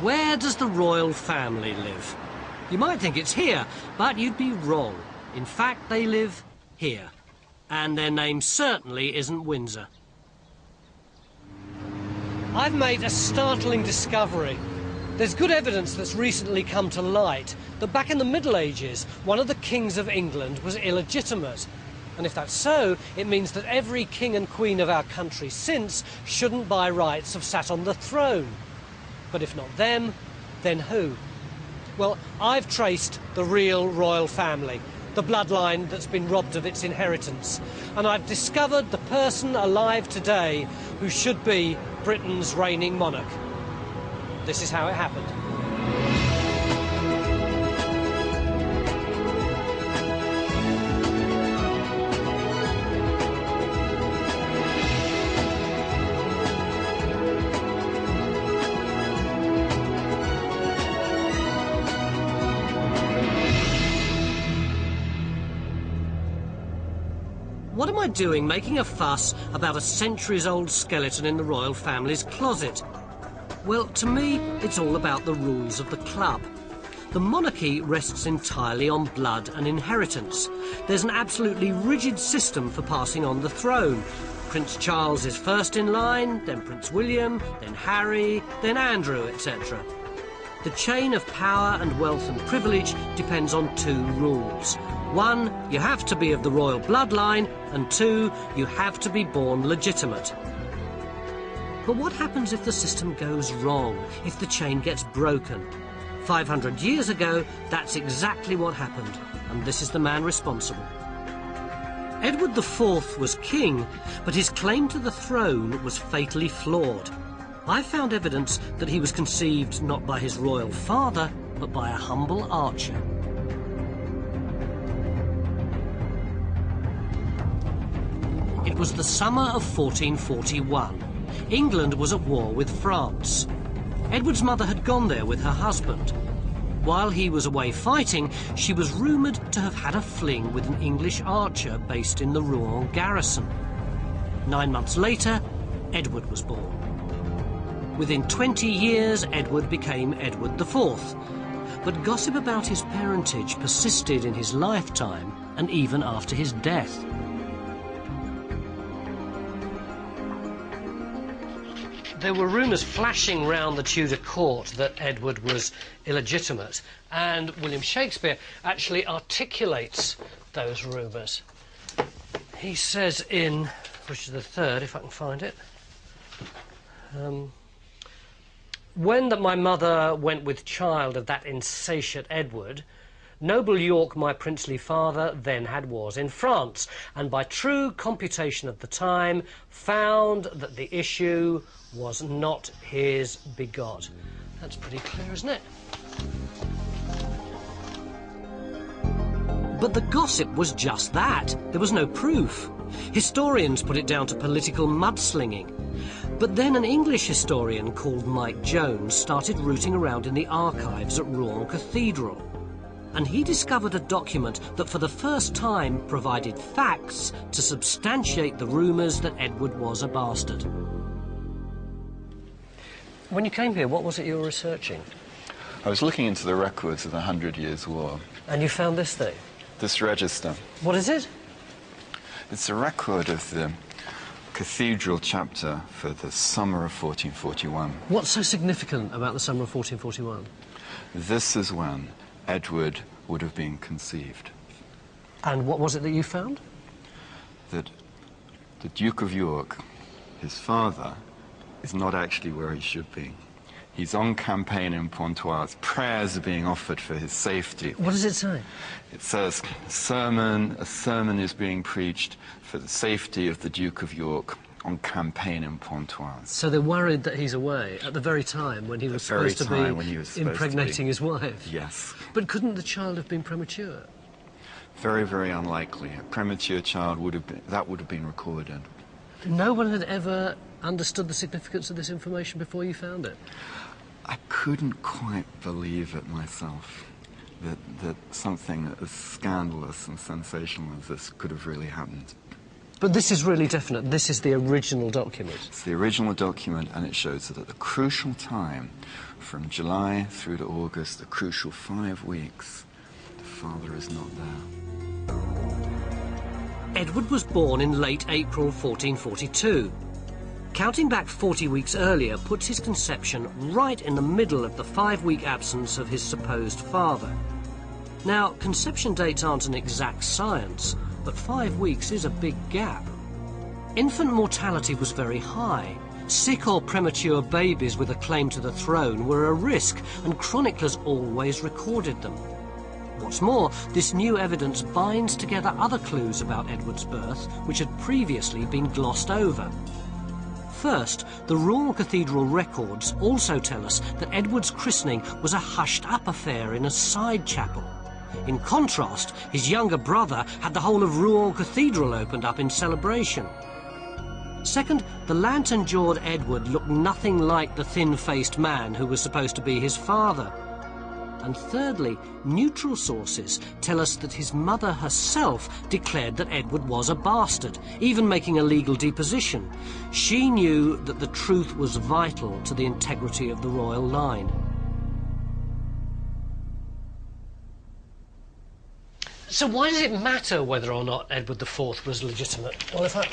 Where does the royal family live? You might think it's here, but you'd be wrong. In fact, they live here. And their name certainly isn't Windsor. I've made a startling discovery. There's good evidence that's recently come to light that back in the Middle Ages, one of the kings of England was illegitimate. And if that's so, it means that every king and queen of our country since shouldn't by rights have sat on the throne. But if not them, then who? Well, I've traced the real royal family, the bloodline that's been robbed of its inheritance. And I've discovered the person alive today who should be Britain's reigning monarch. This is how it happened. What am I doing making a fuss about a centuries-old skeleton in the royal family's closet? Well, to me, it's all about the rules of the club. The monarchy rests entirely on blood and inheritance. There's an absolutely rigid system for passing on the throne. Prince Charles is first in line, then Prince William, then Harry, then Andrew, etc. The chain of power and wealth and privilege depends on two rules. One, you have to be of the royal bloodline, and two, you have to be born legitimate. But what happens if the system goes wrong, if the chain gets broken? 500 years ago, that's exactly what happened, and this is the man responsible. Edward IV was king, but his claim to the throne was fatally flawed. I found evidence that he was conceived not by his royal father, but by a humble archer. It was the summer of 1441. England was at war with France. Edward's mother had gone there with her husband. While he was away fighting, she was rumoured to have had a fling with an English archer based in the Rouen garrison. 9 months later, Edward was born. Within 20 years, Edward became Edward IV. But gossip about his parentage persisted in his lifetime and even after his death. There were rumours flashing round the Tudor court that Edward was illegitimate, and William Shakespeare actually articulates those rumours. He says in Richard III, if I can find it, when that my mother went with child of that insatiate Edward, noble York, my princely father, then had wars in France, and by true computation of the time, found that the issue was not his begot. That's pretty clear, isn't it? But the gossip was just that. There was no proof. Historians put it down to political mudslinging. But then an English historian called Mike Jones started rooting around in the archives at Rouen Cathedral. And he discovered a document that for the first time provided facts to substantiate the rumours that Edward was a bastard. When you came here, what was it you were researching? I was looking into the records of the 100 Years' War. And you found this thing? This register. What is it? It's a record of the cathedral chapter for the summer of 1441. What's so significant about the summer of 1441? This is when Edward would have been conceived. And what was it that you found? That the Duke of York, his father, is not actually where he should be. He's on campaign in Pontoise. Prayers are being offered for his safety. What does it say? It says, a sermon is being preached for the safety of the Duke of York on campaign in Pontoise. So they're worried that he's away at the very time when he was supposed to be impregnating his wife? Yes. But couldn't the child have been premature? Very, very unlikely. A premature child would have been recorded. No one had ever understood the significance of this information before you found it? I couldn't quite believe it myself, that something as scandalous and sensational as this could have really happened. But this is really definite. This is the original document. It's the original document, and it shows that at the crucial time, from July through to August, the crucial 5 weeks, the father is not there. Edward was born in late April 1442. Counting back 40 weeks earlier puts his conception right in the middle of the 5-week absence of his supposed father. Now, conception dates aren't an exact science, but 5 weeks is a big gap. Infant mortality was very high. Sick or premature babies with a claim to the throne were a risk, and chroniclers always recorded them. What's more, this new evidence binds together other clues about Edward's birth, which had previously been glossed over. First, the Rouen Cathedral records also tell us that Edward's christening was a hushed-up affair in a side chapel. In contrast, his younger brother had the whole of Rouen Cathedral opened up in celebration. Second, the lantern-jawed Edward looked nothing like the thin-faced man who was supposed to be his father. And thirdly, neutral sources tell us that his mother herself declared that Edward was a bastard, even making a legal deposition. She knew that the truth was vital to the integrity of the royal line. So why does it matter whether or not Edward IV was legitimate? Well, if I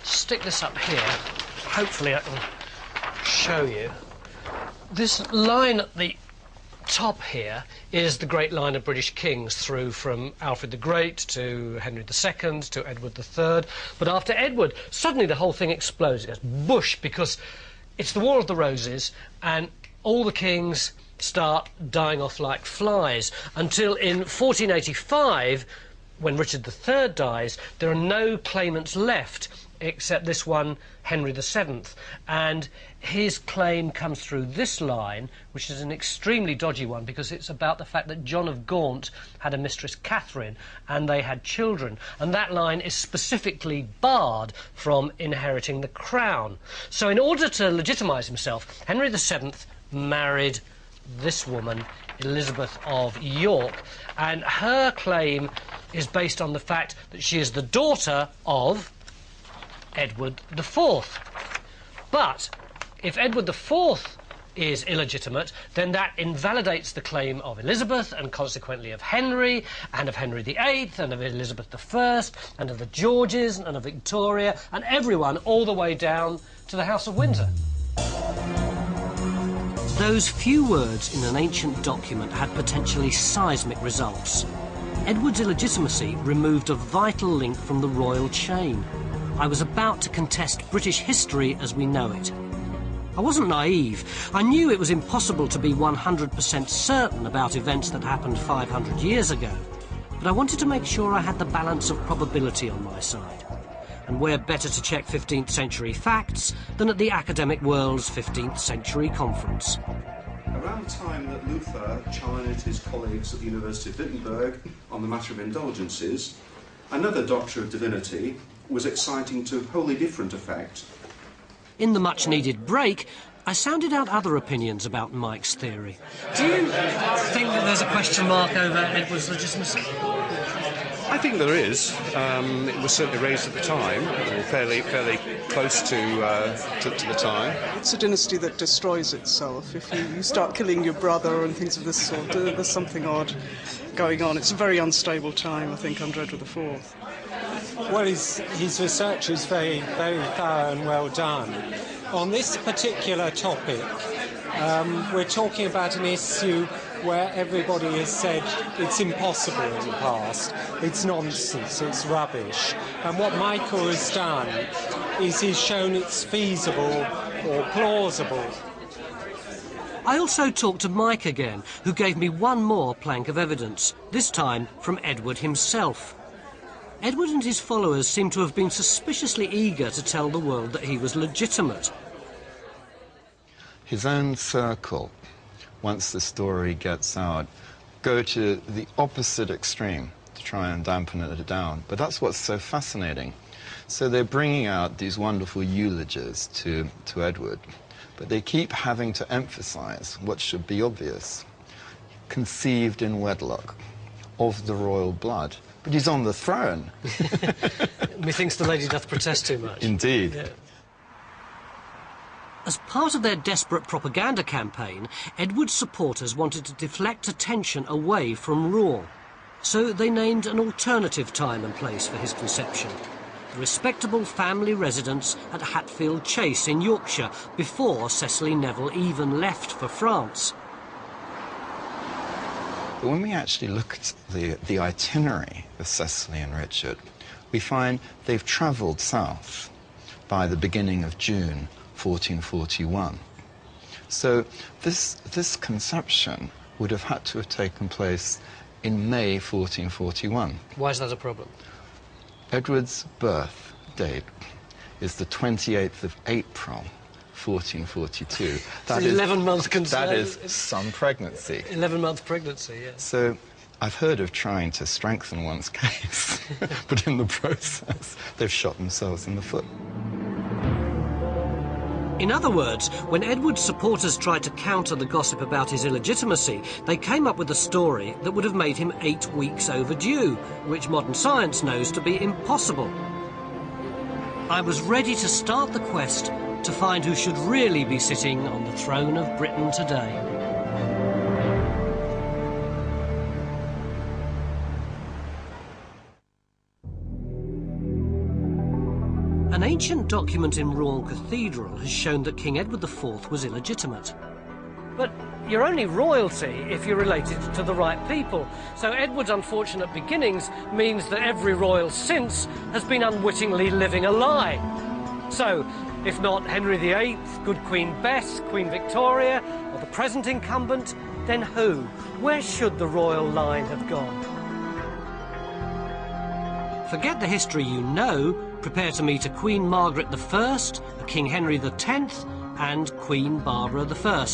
stick this up here, hopefully I can show you. This line at the top here is the great line of British kings through from Alfred the Great to Henry II to Edward III. But after Edward, suddenly the whole thing explodes. It goes bush, because it's the War of the Roses and all the kings start dying off like flies until in 1485, when Richard III dies, there are no claimants left except this one, Henry VII, and his claim comes through this line, which is an extremely dodgy one because it's about the fact that John of Gaunt had a mistress Catherine and they had children, and that line is specifically barred from inheriting the crown. So in order to legitimise himself, Henry VII married this woman, Elizabeth of York, and her claim is based on the fact that she is the daughter of Edward IV. But if Edward IV is illegitimate, then that invalidates the claim of Elizabeth and consequently of Henry and of Henry VIII and of Elizabeth I and of the Georges and of Victoria and everyone all the way down to the House of Windsor. Those few words in an ancient document had potentially seismic results. Edward's illegitimacy removed a vital link from the royal chain. I was about to contest British history as we know it. I wasn't naive. I knew it was impossible to be 100% certain about events that happened 500 years ago. But I wanted to make sure I had the balance of probability on my side. And where better to check 15th century facts than at the academic world's 15th century conference. Around the time that Luther challenged his colleagues at the University of Wittenberg on the matter of indulgences, another doctor of divinity was exciting to wholly different effect. In the much-needed break, I sounded out other opinions about Mike's theory. Do you think that there's a question mark over Edward's legitimacy? I think there is. It was certainly raised at the time, or fairly close to the time. It's a dynasty that destroys itself. If you start killing your brother and things of this sort, there's something odd going on. It's a very unstable time, I think, under Edward IV. Well, his research is very, very thorough and well done. On this particular topic, we're talking about an issue where everybody has said it's impossible in the past, it's nonsense, it's rubbish. And what Michael has done is he's shown it's feasible or plausible. I also talked to Mike again, who gave me one more plank of evidence, this time from Edward himself. Edward and his followers seem to have been suspiciously eager to tell the world that he was legitimate. His own circle, once the story gets out, go to the opposite extreme to try and dampen it down. But that's what's so fascinating. So they're bringing out these wonderful eulogies to Edward, but they keep having to emphasize what should be obvious. Conceived in wedlock, of the royal blood, but he's on the throne. Methinks the lady doth protest too much. Indeed. Yeah. As part of their desperate propaganda campaign, Edward's supporters wanted to deflect attention away from Rouen. So they named an alternative time and place for his conception. The respectable family residence at Hatfield Chase in Yorkshire, before Cecily Neville even left for France. But when we actually look at the itinerary of Cecily and Richard, we find they've travelled south by the beginning of June 1441. So this conception would have had to have taken place in May 1441. Why is that a problem? Edward's birth date is the 28th of April 1442. That is 11-month concern. That is some pregnancy. 11-month pregnancy, yes. So I've heard of trying to strengthen one's case, but in the process, they've shot themselves in the foot. In other words, when Edward's supporters tried to counter the gossip about his illegitimacy, they came up with a story that would have made him 8 weeks overdue, which modern science knows to be impossible. I was ready to start the quest to find who should really be sitting on the throne of Britain today. An ancient document in Rouen Cathedral has shown that King Edward IV was illegitimate. But you're only royalty if you're related to the right people. So Edward's unfortunate beginnings means that every royal since has been unwittingly living a lie. So, if not Henry VIII, good Queen Bess, Queen Victoria, or the present incumbent, then who? Where should the royal line have gone? Forget the history you know. Prepare to meet a Queen Margaret I, a King Henry X, and Queen Barbara I.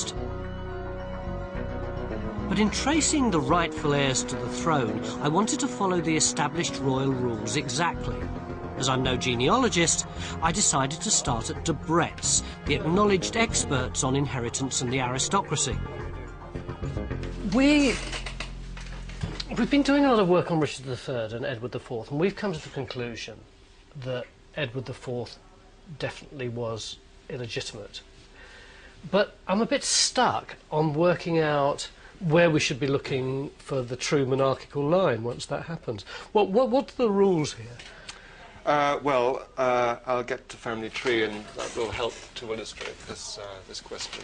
But in tracing the rightful heirs to the throne, I wanted to follow the established royal rules exactly. As I'm no genealogist, I decided to start at Debrett's, the acknowledged experts on inheritance and the aristocracy. We've been doing a lot of work on Richard III and Edward IV, and we've come to the conclusion that Edward IV definitely was illegitimate. But I'm a bit stuck on working out where we should be looking for the true monarchical line once that happens. What are the rules here? I'll get to family tree, and that will help to illustrate this question.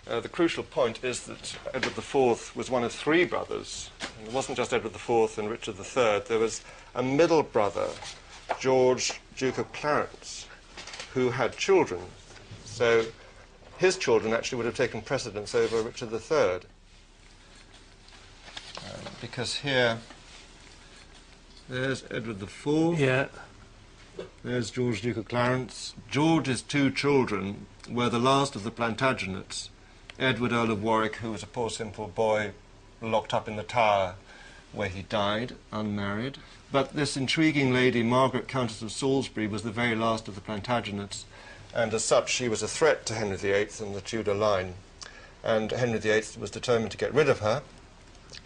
The crucial point is that Edward IV was one of 3 brothers. And it wasn't just Edward IV and Richard III. There was a middle brother, George, Duke of Clarence, who had children. So his children actually would have taken precedence over Richard III. Because here, there's Edward IV. Yeah. There's George, Duke of Clarence. George's 2 children were the last of the Plantagenets. Edward, Earl of Warwick, who was a poor simple boy locked up in the Tower where he died, unmarried. But this intriguing lady, Margaret, Countess of Salisbury, was the very last of the Plantagenets, and as such she was a threat to Henry VIII and the Tudor line. And Henry VIII was determined to get rid of her.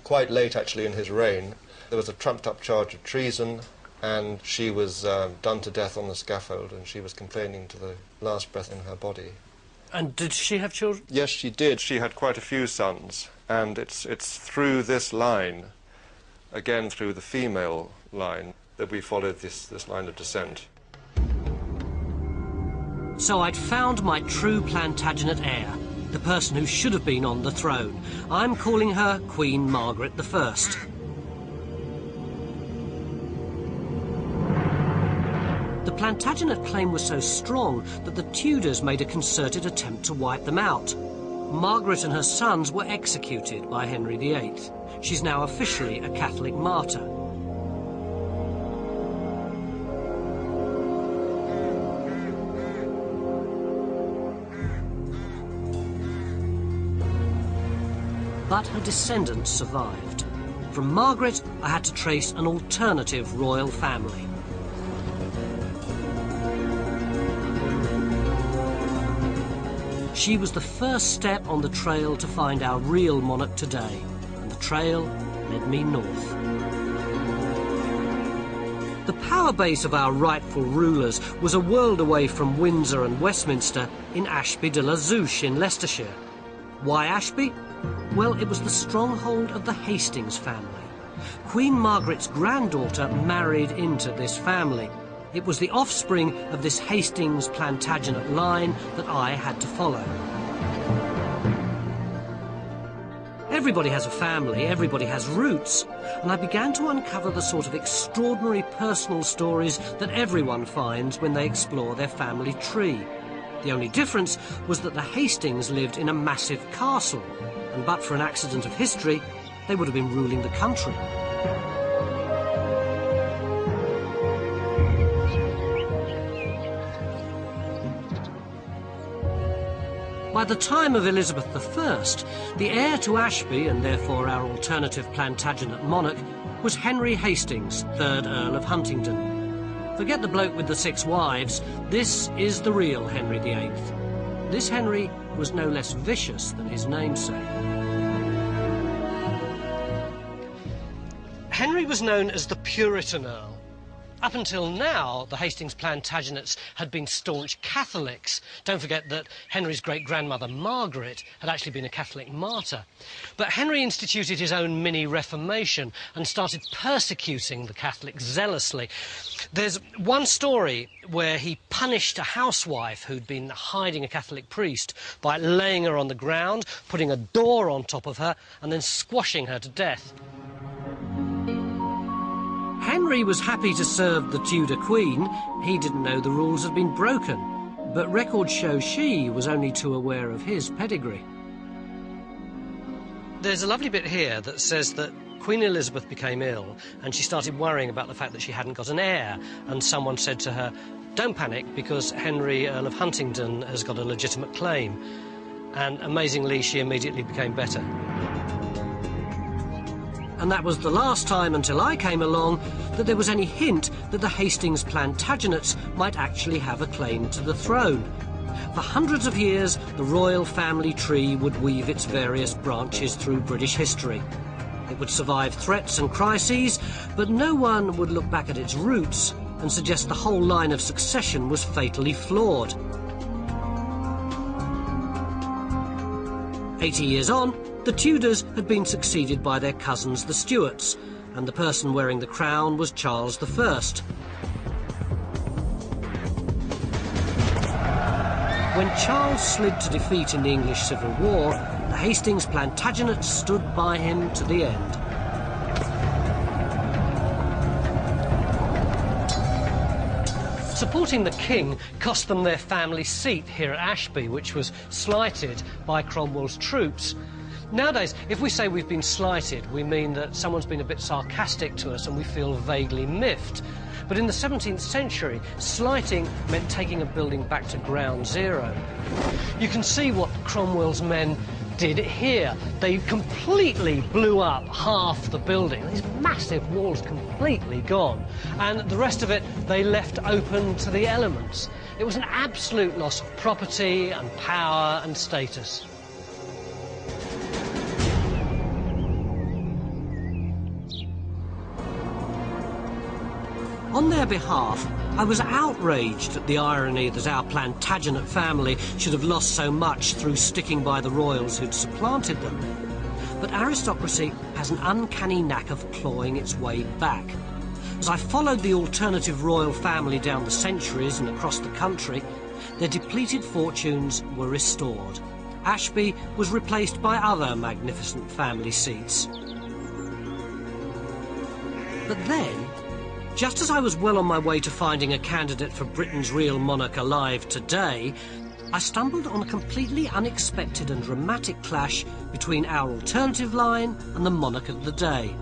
Quite late, actually, in his reign, there was a trumped-up charge of treason, and she was done to death on the scaffold, and she was complaining to the last breath in her body. And did she have children? Yes, she did. She had quite a few sons, and it's through this line, again through the female line, that we followed this line of descent. So I'd found my true Plantagenet heir, the person who should have been on the throne. I'm calling her Queen Margaret I. The Plantagenet claim was so strong that the Tudors made a concerted attempt to wipe them out. Margaret and her sons were executed by Henry VIII. She's now officially a Catholic martyr. But her descendants survived. From Margaret, I had to trace an alternative royal family. She was the first step on the trail to find our real monarch today, and the trail led me north. The power base of our rightful rulers was a world away from Windsor and Westminster in Ashby de la Zouch in Leicestershire. Why Ashby? Well, it was the stronghold of the Hastings family. Queen Margaret's granddaughter married into this family. It was the offspring of this Hastings Plantagenet line that I had to follow. Everybody has a family, everybody has roots, and I began to uncover the sort of extraordinary personal stories that everyone finds when they explore their family tree. The only difference was that the Hastings lived in a massive castle, and but for an accident of history, they would have been ruling the country. By the time of Elizabeth I, the heir to Ashby, and therefore our alternative Plantagenet monarch, was Henry Hastings, 3rd Earl of Huntingdon. Forget the bloke with the 6 wives, this is the real Henry VIII. This Henry was no less vicious than his namesake. Henry was known as the Puritan Earl. Up until now, the Hastings Plantagenets had been staunch Catholics. Don't forget that Henry's great-grandmother, Margaret, had actually been a Catholic martyr. But Henry instituted his own mini-Reformation and started persecuting the Catholics zealously. There's one story where he punished a housewife who'd been hiding a Catholic priest by laying her on the ground, putting a door on top of her, and then squashing her to death. Henry was happy to serve the Tudor Queen. He didn't know the rules had been broken, but records show she was only too aware of his pedigree. There's a lovely bit here that says that Queen Elizabeth became ill and she started worrying about the fact that she hadn't got an heir, and someone said to her, "Don't panic, because Henry, Earl of Huntingdon, has got a legitimate claim." And amazingly, she immediately became better. And that was the last time, until I came along, that there was any hint that the Hastings Plantagenets might actually have a claim to the throne. For hundreds of years, the royal family tree would weave its various branches through British history. It would survive threats and crises, but no one would look back at its roots and suggest the whole line of succession was fatally flawed. 80 years on, the Tudors had been succeeded by their cousins the Stuarts, and the person wearing the crown was Charles I. When Charles slid to defeat in the English Civil War, the Hastings Plantagenets stood by him to the end. Supporting the king cost them their family seat here at Ashby, which was slighted by Cromwell's troops. Nowadays, if we say we've been slighted, we mean that someone's been a bit sarcastic to us and we feel vaguely miffed. But in the 17th century, slighting meant taking a building back to ground zero. You can see what Cromwell's men did here. They completely blew up half the building. These massive walls completely gone. And the rest of it, they left open to the elements. It was an absolute loss of property and power and status. On their behalf, I was outraged at the irony that our Plantagenet family should have lost so much through sticking by the royals who'd supplanted them. But aristocracy has an uncanny knack of clawing its way back. As I followed the alternative royal family down the centuries and across the country, their depleted fortunes were restored. Ashby was replaced by other magnificent family seats. But then, just as I was well on my way to finding a candidate for Britain's real monarch alive today, I stumbled on a completely unexpected and dramatic clash between our alternative line and the monarch of the day.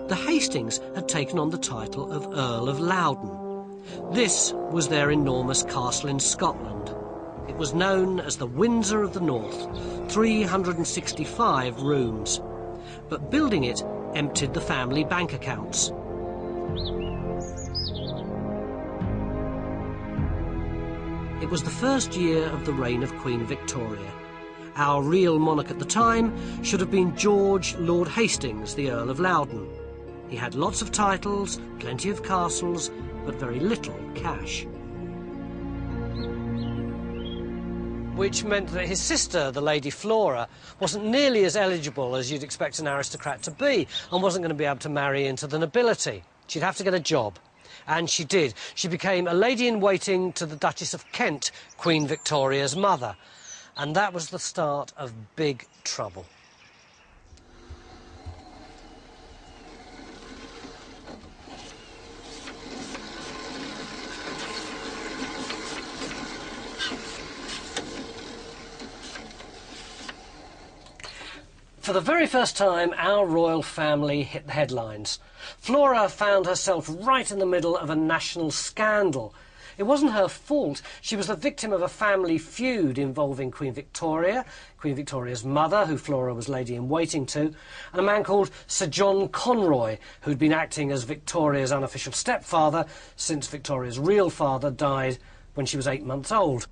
The Hastings had taken on the title of Earl of Loudon. This was their enormous castle in Scotland. It was known as the Windsor of the North, 365 rooms. But building it emptied the family bank accounts. It was the first year of the reign of Queen Victoria. Our real monarch at the time should have been George Lord Hastings, the Earl of Loudon. He had lots of titles, plenty of castles, but very little cash. Which meant that his sister, the Lady Flora, wasn't nearly as eligible as you'd expect an aristocrat to be, and wasn't going to be able to marry into the nobility. She'd have to get a job. And she did. She became a lady-in-waiting to the Duchess of Kent, Queen Victoria's mother. And that was the start of big trouble. For the very first time, our royal family hit the headlines. Flora found herself right in the middle of a national scandal. It wasn't her fault. She was the victim of a family feud involving Queen Victoria, Queen Victoria's mother, who Flora was lady-in-waiting to, and a man called Sir John Conroy, who'd been acting as Victoria's unofficial stepfather since Victoria's real father died when she was 8 months old.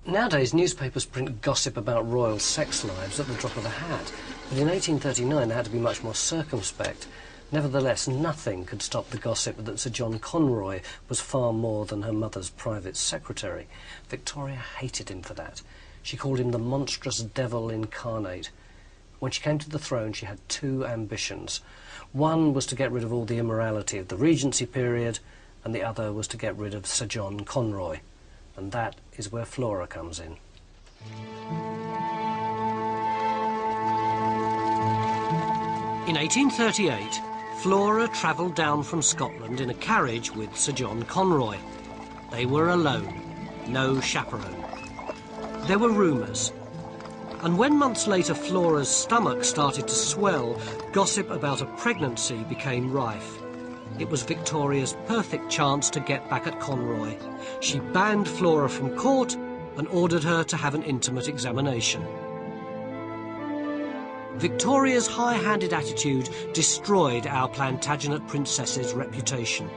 Nowadays, newspapers print gossip about royal sex lives at the drop of a hat, but in 1839 they had to be much more circumspect. Nevertheless, nothing could stop the gossip that Sir John Conroy was far more than her mother's private secretary. Victoria hated him for that. She called him the monstrous devil incarnate. When she came to the throne, she had two ambitions. One was to get rid of all the immorality of the Regency period, and the other was to get rid of Sir John Conroy. And that is where Flora comes in. In 1838, Flora travelled down from Scotland in a carriage with Sir John Conroy. They were alone, no chaperone. There were rumours. And when months later Flora's stomach started to swell, gossip about a pregnancy became rife. It was Victoria's perfect chance to get back at Conroy. She banned Flora from court and ordered her to have an intimate examination. Victoria's high-handed attitude destroyed our Plantagenet princess's reputation.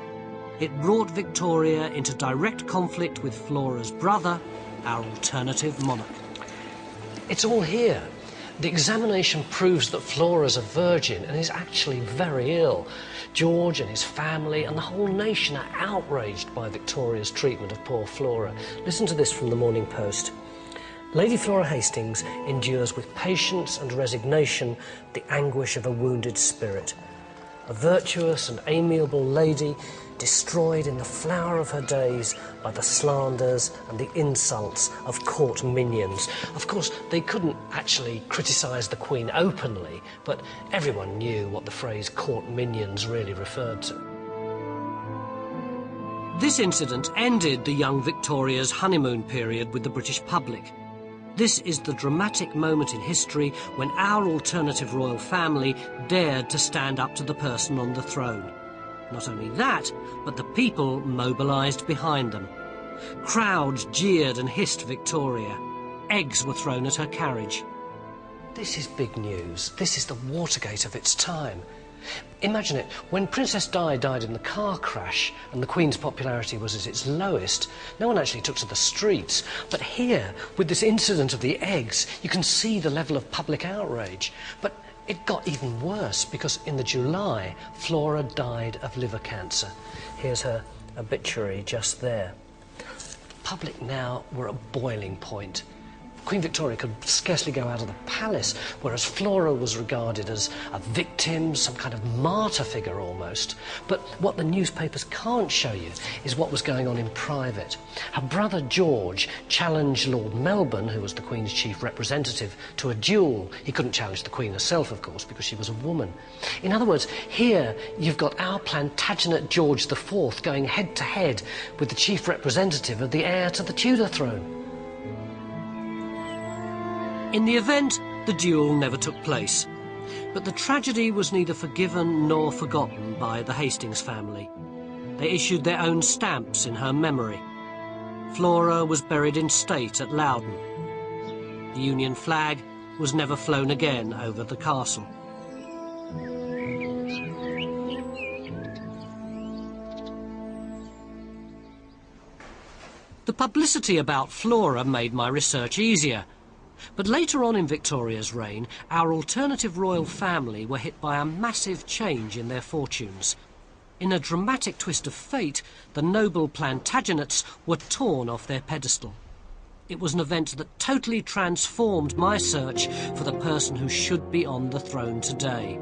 It brought Victoria into direct conflict with Flora's brother, our alternative monarch. It's all here. The examination proves that Flora's a virgin and is actually very ill. George and his family and the whole nation are outraged by Victoria's treatment of poor Flora. Listen to this from the Morning Post. Lady Flora Hastings endures with patience and resignation the anguish of a wounded spirit. A virtuous and amiable lady destroyed in the flower of her days by the slanders and the insults of court minions. Of course, they couldn't actually criticise the Queen openly, but everyone knew what the phrase court minions really referred to. This incident ended the young Victoria's honeymoon period with the British public. This is the dramatic moment in history when our alternative royal family dared to stand up to the person on the throne. Not only that, but the people mobilised behind them. Crowds jeered and hissed Victoria. Eggs were thrown at her carriage. This is big news. This is the Watergate of its time. Imagine it, when Princess Di died in the car crash and the Queen's popularity was at its lowest, no one actually took to the streets. But here, with this incident of the eggs, you can see the level of public outrage. But it got even worse because in the July, Flora died of liver cancer. Here's her obituary just there. The public now were at boiling point. Queen Victoria could scarcely go out of the palace, whereas Flora was regarded as a victim, some kind of martyr figure almost. But what the newspapers can't show you is what was going on in private. Her brother George challenged Lord Melbourne, who was the Queen's chief representative, to a duel. He couldn't challenge the Queen herself, of course, because she was a woman. In other words, here you've got our Plantagenet George IV going head-to-head with the chief representative of the heir to the Tudor throne. In the event, the duel never took place. But the tragedy was neither forgiven nor forgotten by the Hastings family. They issued their own stamps in her memory. Flora was buried in state at Loudon. The Union flag was never flown again over the castle. The publicity about Flora made my research easier. But later on in Victoria's reign, our alternative royal family were hit by a massive change in their fortunes. In a dramatic twist of fate, the noble Plantagenets were torn off their pedestal. It was an event that totally transformed my search for the person who should be on the throne today.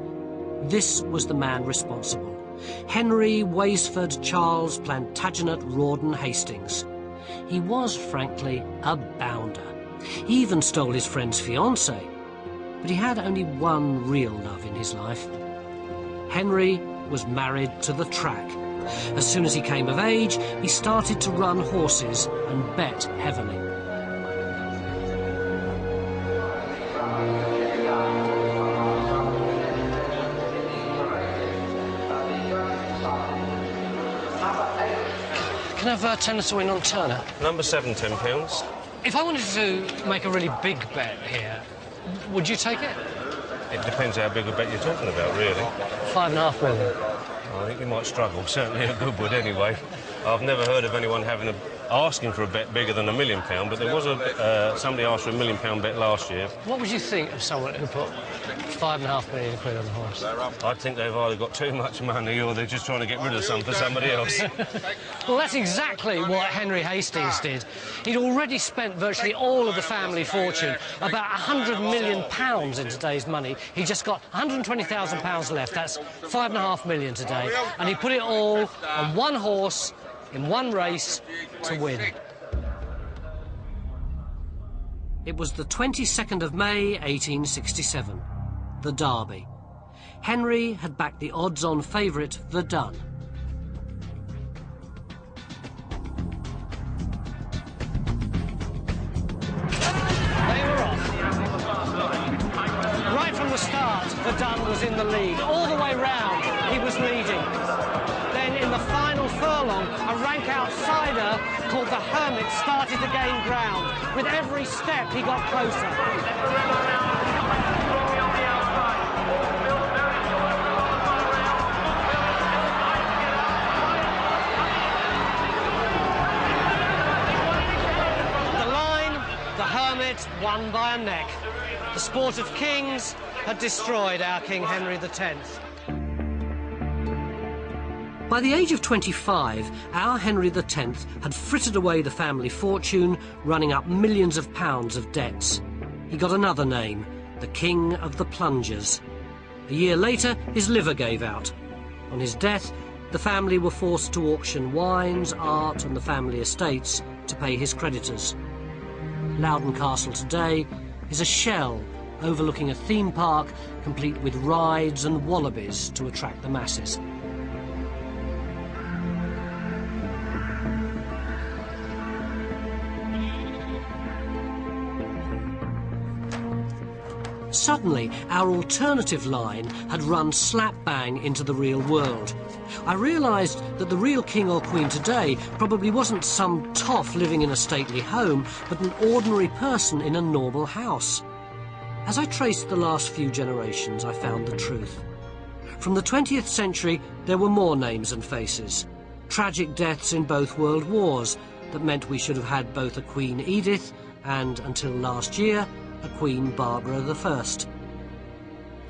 This was the man responsible. Henry Weysford Charles Plantagenet Rawdon Hastings. He was, frankly, a bounder. He even stole his friend's fiancée. But he had only one real love in his life. Henry was married to the track. As soon as he came of age, he started to run horses and bet heavily. Can I have 10 to win on Turner? Number 7, £10. If I wanted to make a really big bet here, would you take it? It depends how big a bet you're talking about, really. $5.5 million. I think you might struggle. Certainly a Goodwood, anyway. I've never heard of anyone asking for a bet bigger than £1 million, but there was somebody asked for £1 million bet last year. What would you think of someone who put £5.5 million on the horse? I'd think they've either got too much money or they're just trying to get rid of some for somebody else. Well, that's exactly what Henry Hastings did. He'd already spent virtually all of the family fortune, about £100 million in today's money. He just got £120,000 left. That's $5.5 million today. And he put it all on one horse in one race to win. It was the 22nd of May, 1867, the Derby. Henry had backed the odds-on favourite, the Dun. They were off. Right from the start, the Dun was in the lead. All the way round, he was leading. Then in the final furlong, a rank outsider called the Hermit started to gain ground. With every step, he got closer. The Line, the Hermit won by a neck. The sport of kings had destroyed our King Henry X. By the age of 25, our Henry X had frittered away the family fortune, running up millions of pounds of debts. He got another name, the King of the Plungers. A year later, his liver gave out. On his death, the family were forced to auction wines, art and the family estates to pay his creditors. Loudon Castle today is a shell overlooking a theme park complete with rides and wallabies to attract the masses. Suddenly, our alternative line had run slap bang into the real world. I realised that the real king or queen today probably wasn't some toff living in a stately home, but an ordinary person in a normal house. As I traced the last few generations, I found the truth. From the 20th century, there were more names and faces. Tragic deaths in both world wars that meant we should have had both a Queen Edith and, until last year, a Queen Barbara I.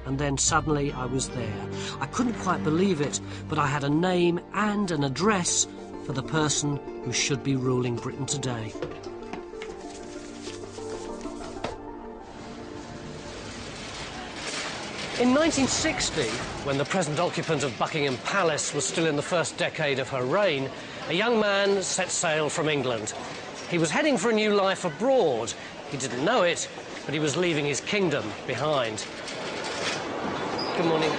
And then suddenly I was there. I couldn't quite believe it, but I had a name and an address for the person who should be ruling Britain today. In 1960, when the present occupant of Buckingham Palace was still in the first decade of her reign, a young man set sail from England. He was heading for a new life abroad. He didn't know it, but he was leaving his kingdom behind. Good morning.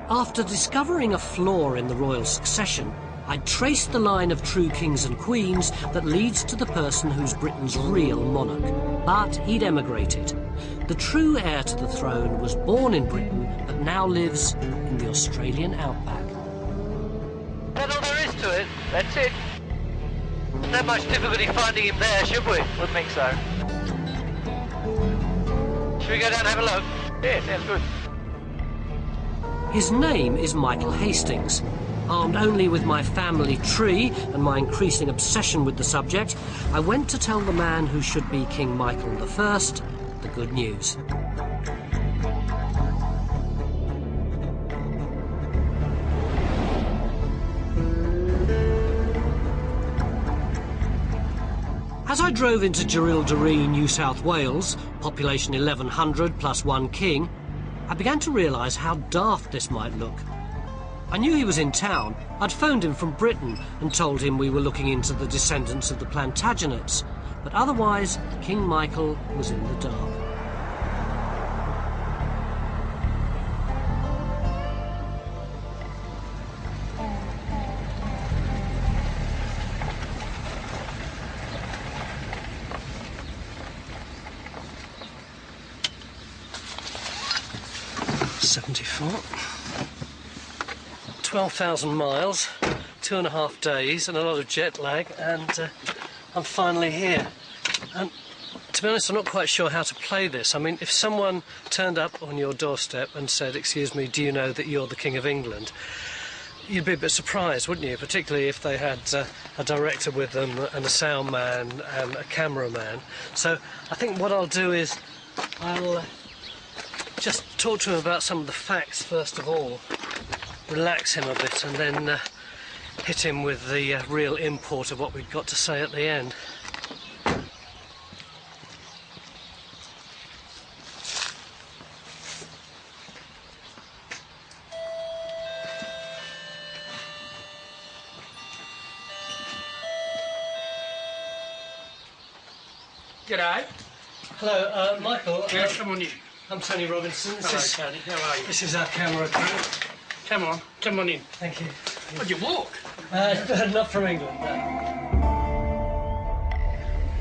After discovering a flaw in the royal succession, I'd traced the line of true kings and queens that leads to the person who's Britain's real monarch. But he'd emigrated. The true heir to the throne was born in Britain, but now lives in the Australian outback. That's all there is to it. That's it. No much difficulty finding him there, should we? Wouldn't think so. Should we go down and have a look? Yeah, sounds good. His name is Michael Hastings. Armed only with my family tree and my increasing obsession with the subject, I went to tell the man who should be King Michael I the good news. As I drove into Jerilderie, New South Wales, population 1100 plus one king, I began to realise how daft this might look. I knew he was in town. I'd phoned him from Britain and told him we were looking into the descendants of the Plantagenets, but otherwise King Michael was in the dark. '74. 12,000 miles, 2.5 days, and a lot of jet lag, and I'm finally here. And to be honest, I'm not quite sure how to play this. I mean, if someone turned up on your doorstep and said, "Excuse me, do you know that you're the King of England?" you'd be a bit surprised, wouldn't you? Particularly if they had a director with them and a sound man and a cameraman. So I think what I'll do is I'll just talk to him about some of the facts first of all, relax him a bit, and then hit him with the real import of what we've got to say at the end. G'day. Hello, Michael. Yes, come on in. I'm Tony Robinson. Hello, Tony. How are you? This is our camera crew. Come on in. Thank you. Would you walk? Not from England, no.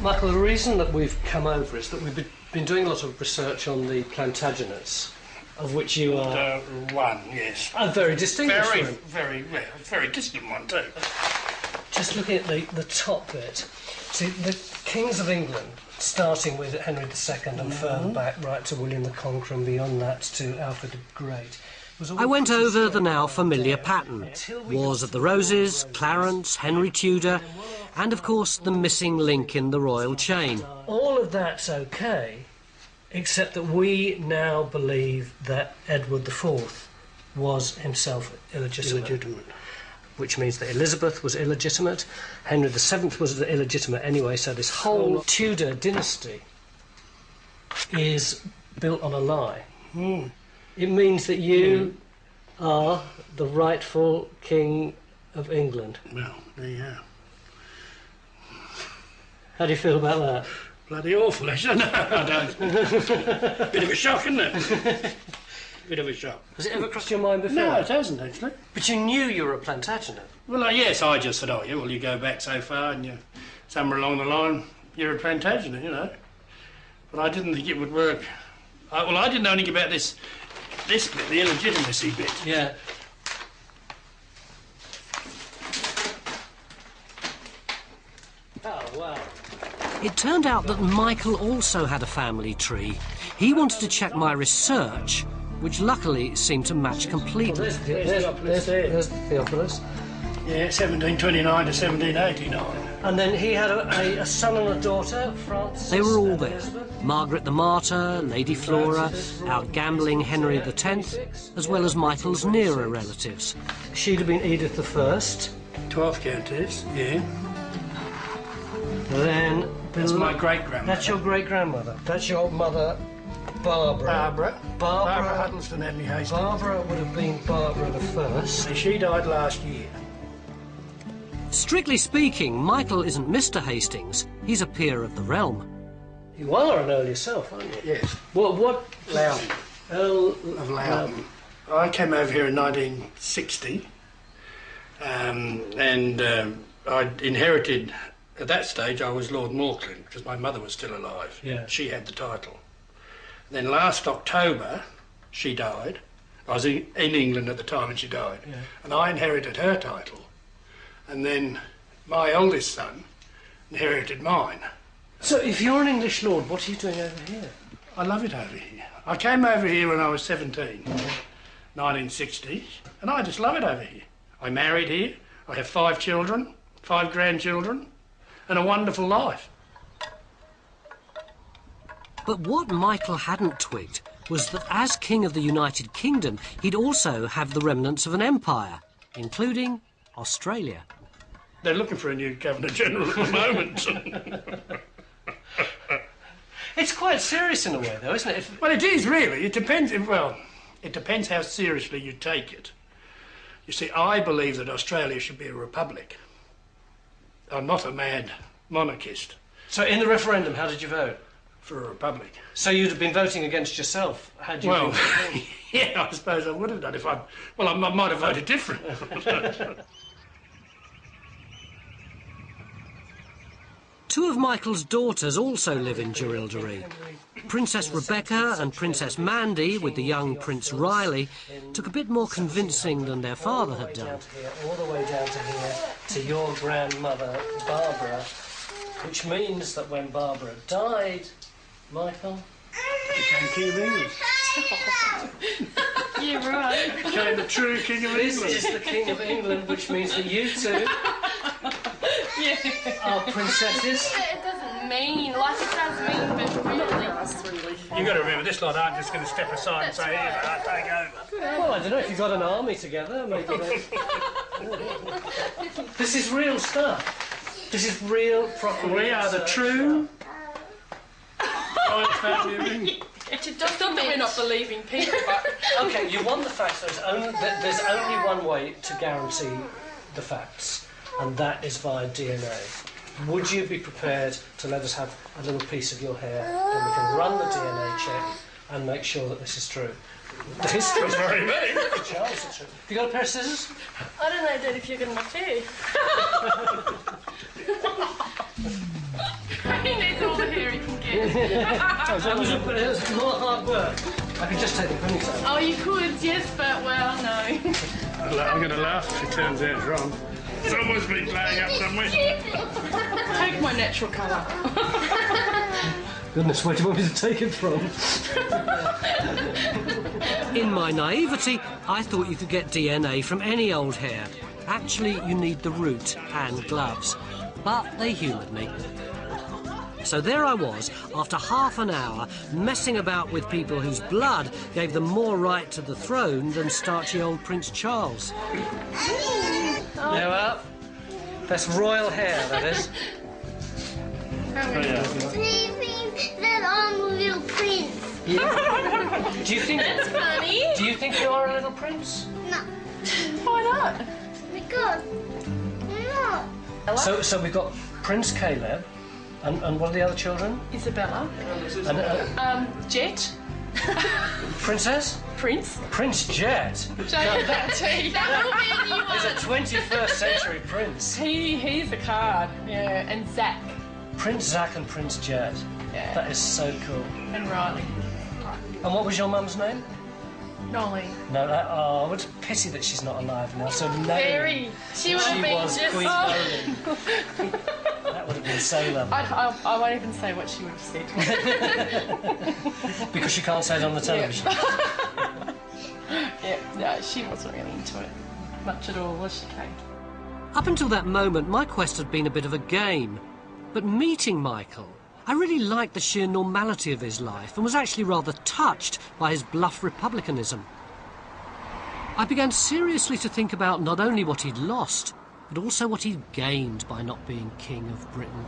Michael, the reason that we've come over is that we've been doing a lot of research on the Plantagenets, of which you are... one, yes. A very distinguished one. Very distant one too. Just looking at the top bit, see, the kings of England, starting with Henry II and further back right to William the Conqueror and beyond that to Alfred the Great. I went over the now familiar pattern. Wars of the Roses, Clarence, Henry Tudor, and of course the missing link in the royal chain. All of that's okay, except that we now believe that Edward IV was himself illegitimate. Which means that Elizabeth was illegitimate, Henry VII was illegitimate anyway, so this whole Tudor dynasty is built on a lie. It means that you are the rightful King of England. Well, there you are. How do you feel about that? Bloody awful, isn't it? I don't. Bit of a shock, isn't it? Bit of a shock. Has it ever crossed your mind before? No, it hasn't actually. But you knew you were a Plantagenet. Well, yes, I just said, oh yeah, well you go back so far and you somewhere along the line you're a Plantagenet, you know. But I didn't think it would work. I didn't know anything about this bit, the illegitimacy bit. Yeah. Oh, wow. It turned out that Michael also had a family tree. He wanted to check my research, which luckily seemed to match completely. There's Theophilus. Yeah, 1729 to 1789. And then he had a son and a daughter, Francis. They were all and there. Elizabeth. Margaret the Martyr, Lady Flora, out gambling Henry X, as well as Michael's nearer relatives. She'd have been Edith I. 12th Countess, yeah. Then... That's my great-grandmother. That's your great-grandmother. That's your mother, Barbara. Barbara Huddleston Henry Hastings. Barbara would have been Barbara I. She died last year. Strictly speaking, Michael isn't Mr. Hastings. He's a peer of the realm. You are an Earl yourself, aren't you? Yes. What? Loudon. Earl of Loudon. I came over here in 1960 and I inherited, at that stage I was Lord Morcland because my mother was still alive. Yeah. She had the title. Then last October she died. I was in England at the time and she died. Yeah. And I inherited her title. And then my oldest son inherited mine. So if you're an English lord, what are you doing over here? I love it over here. I came over here when I was 17, 1960, and I just love it over here. I married here. I have 5 children, 5 grandchildren, and a wonderful life. But what Michael hadn't twigged was that as King of the United Kingdom, he'd also have the remnants of an empire, including Australia. They're looking for a new Governor-General at the moment. It's quite serious in a way, though, isn't it? Well, it is, really. It depends, well, it depends how seriously you take it. You see, I believe that Australia should be a republic. I'm not a mad monarchist. So in the referendum, how did you vote? For a republic. So you'd have been voting against yourself, had you Well, been... yeah, I suppose I would have done if I... Well, I might have voted different. Two of Michael's daughters also live in Jerilderie. Princess Rebecca and Princess Mandy, with the young Prince Riley, took a bit more convincing than their father had done. All the way down to here, to your grandmother, Barbara, which means that when Barbara died, Michael... Became King of England. You're right. Became the true King of This England. is the King of England, which means that you two are princesses. It doesn't mean, like it does mean, but really. You've got to remember, this lot aren't just going to step aside and say, here, I'll take over. Well, I don't know, if you've got an army together, maybe they... This is real stuff. This is real, proper... We are the true royal family of England. It's just that we're not believing people, but... OK, you want the facts, there's only one way to guarantee the facts, and that is via DNA. Would you be prepared to let us have a little piece of your hair, and we can run the DNA check and make sure that this is true? The history is very vague. Charles, it's true. Have you got a pair of scissors? I don't know, Dad, if you're going to too. He needs all the hair he can get. That was more hard work. I could just take the ponytail. Oh, you could, yes, but, well, no. I'm going to laugh if it turns out wrong. Someone's been playing up somewhere. Take my natural colour. Goodness, where do you want me to take it from? In my naivety, I thought you could get DNA from any old hair. Actually, you need the root and gloves. But they humoured me. So there I was, after half an hour, messing about with people whose blood gave them more right to the throne than starchy old Prince Charles. Yeah, well, that's royal hair, that is. That I'm a little prince. Yeah. Do you think... That's funny. Do you think you are a little prince? No, Why not? because no. So we've got Prince Caleb, and what are the other children? Isabella. And, Jet. Princess? Prince. Prince Jet. J-E-T. That will be anyone. He's a 21st century prince. He's a card. Yeah, and Zach. Prince Zach and Prince Jet. Yeah. That is so cool. And Riley. And what was your mum's name? Nolly. No, it's a pity that she's not alive now. So no, Very. She would have been was just... Queen Oh. Boleyn. That would have been so lovely. I won't even say what she would have said. Because she can't say it on the television. Yeah, no, she wasn't really into it much at all, was she, Kate? Up until that moment, my quest had been a bit of a game. But meeting Michael, I really liked the sheer normality of his life and was actually rather touched by his bluff republicanism. I began seriously to think about not only what he'd lost, but also what he'd gained by not being King of Britain.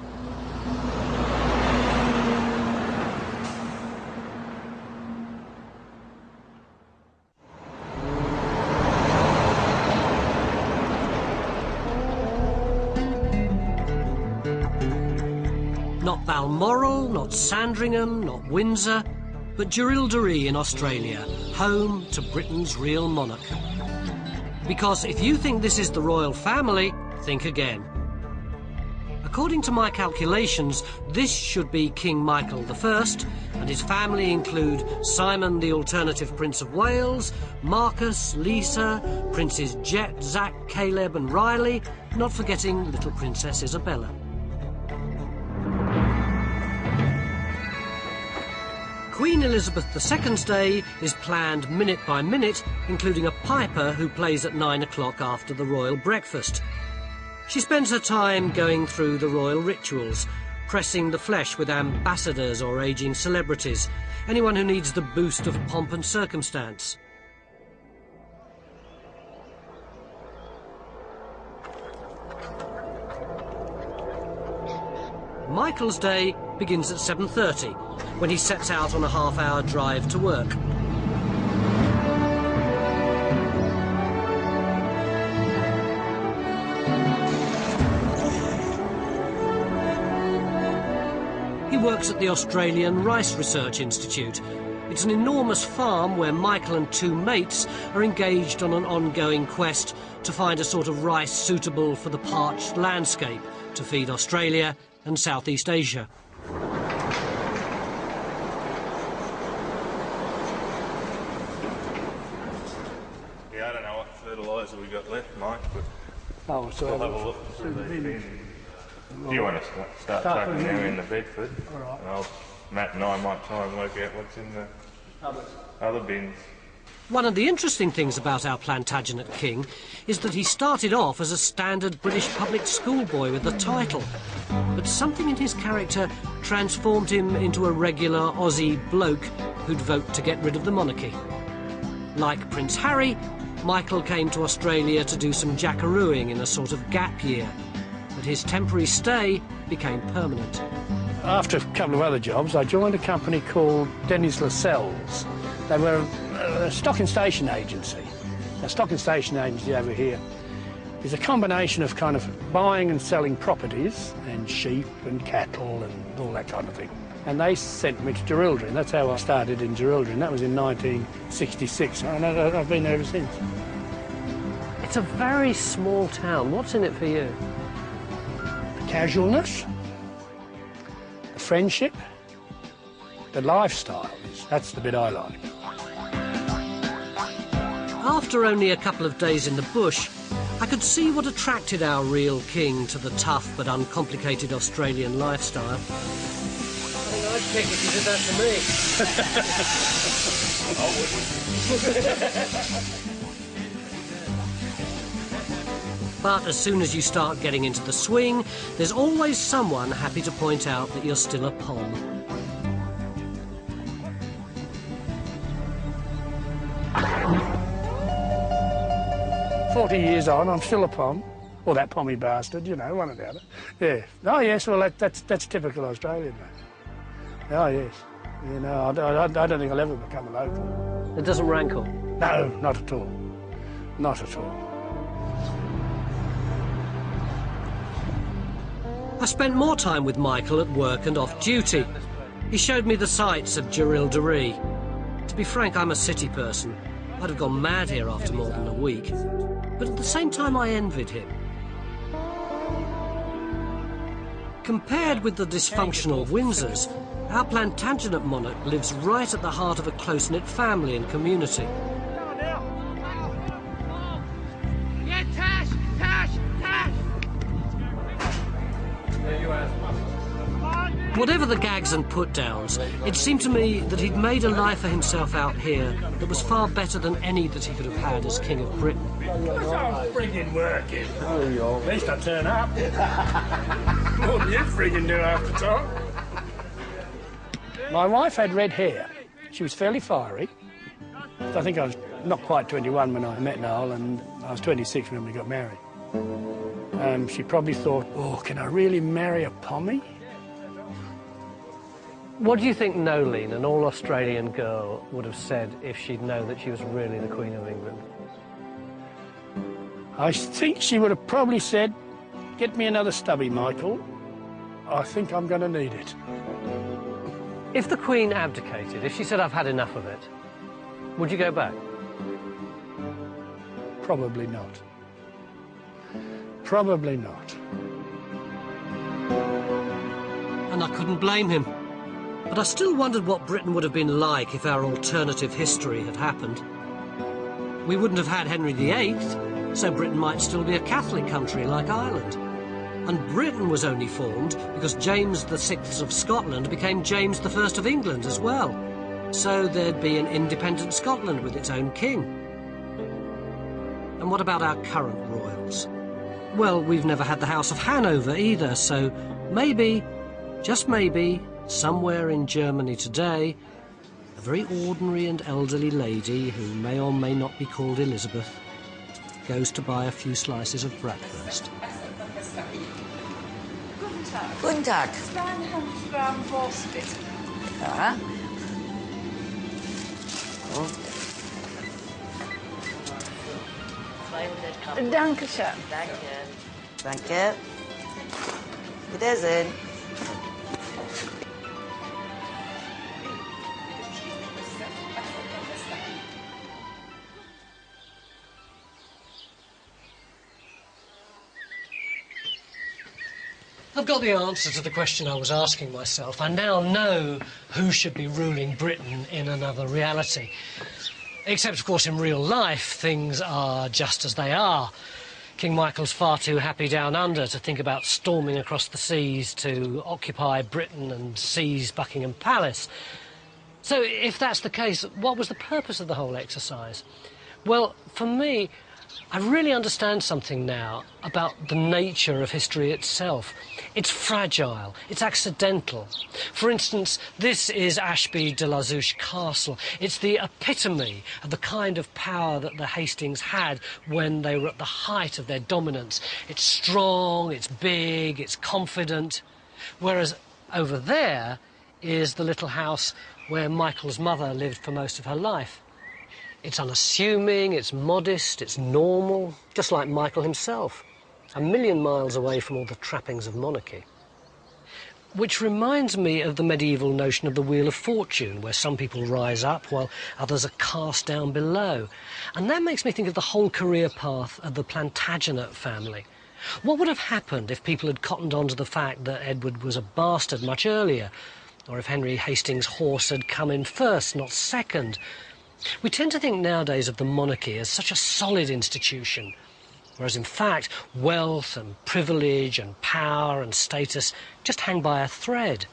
Not Balmoral, not Sandringham, not Windsor, but Jerilderie in Australia, home to Britain's real monarch. Because if you think this is the royal family, think again. According to my calculations, this should be King Michael I, and his family include Simon the alternative Prince of Wales, Marcus, Lisa, Princes Jet, Zach, Caleb and Riley, not forgetting little Princess Isabella. Queen Elizabeth II's day is planned minute by minute, including a piper who plays at 9 o'clock after the royal breakfast. She spends her time going through the royal rituals, pressing the flesh with ambassadors or ageing celebrities, anyone who needs the boost of pomp and circumstance. Michael's day begins at 7:30, when he sets out on a half-hour drive to work. He works at the Australian Rice Research Institute. It's an enormous farm where Michael and two mates are engaged on an ongoing quest to find a sort of rice suitable for the parched landscape to feed Australia and Southeast Asia. Yeah, I don't know what fertiliser we got left, Mike, but Oh, so we'll have a look through these bins. Do you want to start chucking them in the Bedford? All right. And Matt and I might try and work out what's in the other bins. One of the interesting things about our Plantagenet king is that he started off as a standard British public school boy with the title, but something in his character transformed him into a regular Aussie bloke who'd vote to get rid of the monarchy. Like Prince Harry, Michael came to Australia to do some jackarooing in a sort of gap year, but his temporary stay became permanent. After a couple of other jobs, I joined a company called Dennis Lascelles. They were a stock and station agency. A stock and station agency over here is a combination of kind of buying and selling properties and sheep and cattle and all that kind of thing. And they sent me to Jerilderie. That's how I started in Jerilderie, and that was in 1966. And I've been there ever since. It's a very small town. What's in it for you? The casualness, the friendship, the lifestyle. That's the bit I like. After only a couple of days in the bush, I could see what attracted our real king to the tough but uncomplicated Australian lifestyle. I think I'd kick if you did that to me. But as soon as you start getting into the swing, there's always someone happy to point out that you're still a pom. Years on, I'm still a pom, or that pommy bastard, you know, one or the other. Yeah. Oh yes, well that's typical Australian, mate. Oh yes. You know, I don't think I'll ever become a local. It doesn't rankle? No, not at all. Not at all. I spent more time with Michael at work and off duty. He showed me the sights of Jerilderie. To be frank, I'm a city person. I'd have gone mad here after more than a week. But at the same time, I envied him. Compared with the dysfunctional Windsors, our Plantagenet monarch lives right at the heart of a close-knit family and community. Yeah, Tash! Tash! Tash! Whatever the gags and put-downs, it seemed to me that he'd made a life for himself out here that was far better than any that he could have had as King of Britain. I'm friggin' working. At least I turn up. More than you friggin' do half the time. My wife had red hair. She was fairly fiery. I think I was not quite 21 when I met Noel, and I was 26 when we got married. She probably thought, oh, can I really marry a pommy? What do you think Nolene, an all-Australian girl, would have said if she'd known that she was really the Queen of England? I think she would have probably said, get me another stubby, Michael. I think I'm going to need it. If the Queen abdicated, if she said, I've had enough of it, would you go back? Probably not. Probably not. And I couldn't blame him. But I still wondered what Britain would have been like if our alternative history had happened. We wouldn't have had Henry VIII, so Britain might still be a Catholic country like Ireland. And Britain was only formed because James VI of Scotland became James I of England as well. So there'd be an independent Scotland with its own king. And what about our current royals? Well, we've never had the House of Hanover either, so maybe, just maybe, somewhere in Germany today, a very ordinary and elderly lady, who may or may not be called Elizabeth, goes to buy a few slices of bratwurst. Guten Tag. 200 Gramm Wurst, bitte. Ja. Dankeschön. Danke. Wiedersehen. I've got the answer to the question I was asking myself. I now know who should be ruling Britain in another reality. Except, of course, in real life, things are just as they are. King Michael's far too happy down under to think about storming across the seas to occupy Britain and seize Buckingham Palace. So, if that's the case, what was the purpose of the whole exercise? Well, for me, I really understand something now about the nature of history itself. It's fragile, it's accidental. For instance, this is Ashby de la Zouch Castle. It's the epitome of the kind of power that the Hastings had when they were at the height of their dominance. It's strong, it's big, it's confident. Whereas over there is the little house where Michael's mother lived for most of her life. It's unassuming, it's modest, it's normal, just like Michael himself, 1,000,000 miles away from all the trappings of monarchy. Which reminds me of the medieval notion of the Wheel of Fortune, where some people rise up while others are cast down below. And that makes me think of the whole career path of the Plantagenet family. What would have happened if people had cottoned on to the fact that Edward was a bastard much earlier, or if Henry Hastings' horse had come in first, not second? We tend to think nowadays of the monarchy as such a solid institution, whereas in fact wealth and privilege and power and status just hang by a thread.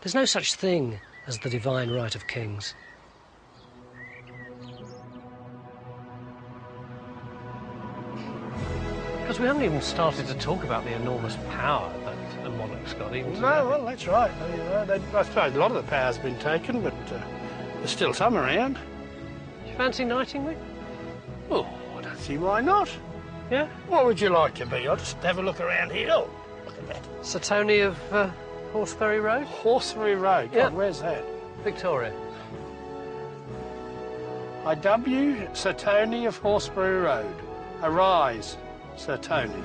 There's no such thing as the divine right of kings. Because we haven't even started to talk about the enormous power that a monarch's got, even today. No, well, that's right. I suppose a lot of the power's been taken, but there's still some around. Do you fancy knighting me? Oh, I don't see why not. Yeah? What would you like to be? I'll just have a look around here. Oh, look at that. Sir Tony of Horseferry Road? Horseferry Road? Yeah. God, where's that? Victoria. I.W. Sir Tony of Horseferry Road. Arise, Sir Tony.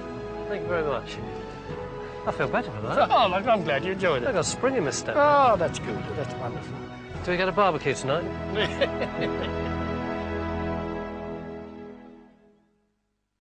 Thank you very much. I feel better for that. Oh, look, I'm glad you enjoyed it. I've got a spring in my step. Oh, that's good. That's wonderful. Do we get a barbecue tonight?